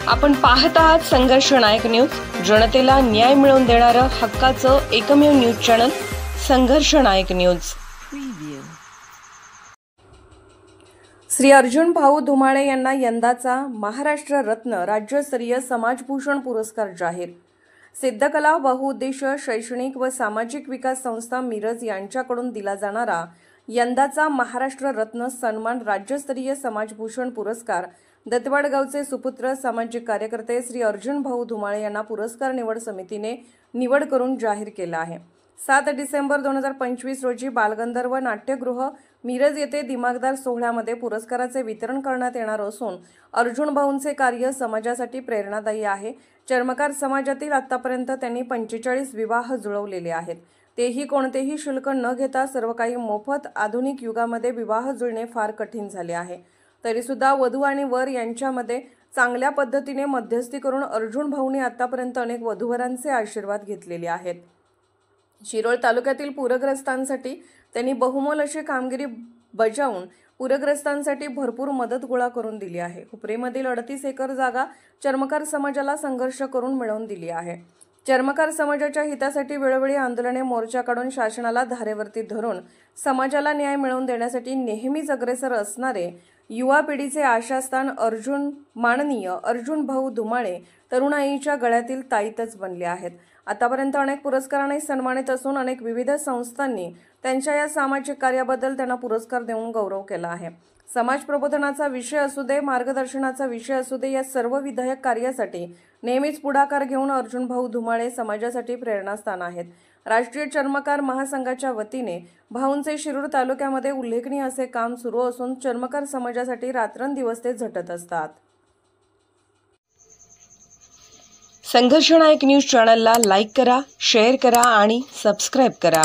आपण पाहत आहात संघर्ष नायक न्यूज, जनतेला न्याय मिळवून देणारं हक्काचं एकमेव न्यूज चॅनल संघर्ष नायक न्यूज। श्री अर्जुन भाऊ धुमाळे यांना यंदाचा महाराष्ट्र रत्न राज्यस्तरीय समाजभूषण पुरस्कार जाहीर। सिद्धकला बहुउद्देशीय शैक्षणिक व सामाजिक विकास संस्था मिरज यांच्याकडून दिला जाणारा यंदाचा महाराष्ट्र रत्न सन्मान राज्यस्तरीय समाजभूषण पुरस्कार दत्तवाड गावचे सुपुत्र सामाजिक कार्यकर्ते श्री अर्जुन भाऊ धुमाळे यांना पुरस्कार निवड समितीने निवड करून जाहीर केला आहे। 7 डिसेंबर 2025 रोजी बालगंधर्व नाट्यगृह मिरज येथे दिमागदार सोहळ्यामध्ये पुरस्काराचे वितरण करण्यात येणार असून अर्जुन भाऊंचे कार्य समाजासाठी प्रेरणादायी आहे। चर्मकार समाजातील आतापर्यंत त्यांनी 45 विवाह जुळवलेले आहेत, तेही कोणतेही शुल्क न घेता सर्व काही मोफत। आधुनिक युगामध्ये विवाह जुळणे फार कठीण झाले आहे, तरी सुद्धा वधू आणि वर यांच्यामध्ये चांगल्या पद्धतीने मध्यस्थी करून अर्जुन भाऊंनी आतापर्यंत अनेक वधूवरांचे आशीर्वाद घेतलेले आहेत। शिरोळ तालुक्यातील पूरग्रस्तांसाठी त्यांनी बहुमोल अशी कामगिरी बजावून पूरग्रस्तांसाठी भरपूर मदत गोळा करून दिली आहे। हुपरीमधील 38 एकर जागा चर्मकार समाजाला संघर्ष करून मिळवून दिली आहे। चर्मकार समाजाच्या हितासाठी वेळोवेळी आंदोलने मोर्चा काढून शासनाला धारेवरती धरून समाजाला न्याय मिळवून देण्यासाठी नेहमीच अग्रेसर असणारे युवा पिढीचे आशास्थान माननीय अर्जुन भाऊ धुमाळे तरुणाईच्या गळ्यातील ताईतच बनले आहेत। आतापर्यंत अनेक पुरस्कारांनी सन्मानित असून अनेक विविध संस्थांनी त्यांच्या या सामाजिक कार्याबद्दल त्यांना पुरस्कार देऊन गौरव केला आहे। समाज प्रबोधनाचा विषय असू दे, मार्गदर्शनाचा विषय असू दे, या सर्व विधायक कार्यासाठी नेहमीच पुढाकार घेऊन अर्जुन भाऊ धुमाळे समाजासाठी प्रेरणास्थान आहेत। राष्ट्रीय चर्मकार महासंघाच्या वतीने भाऊंचे शिरूर तालुक्यामध्ये उल्लेखनीय असे काम सुरू असून चर्मकार समाजासाठी रात्रंदिवस ते झटत असतात। संघर्ष नायक न्यूज चॅनलला लाईक करा, शेअर करा आणि सबस्क्राइब करा।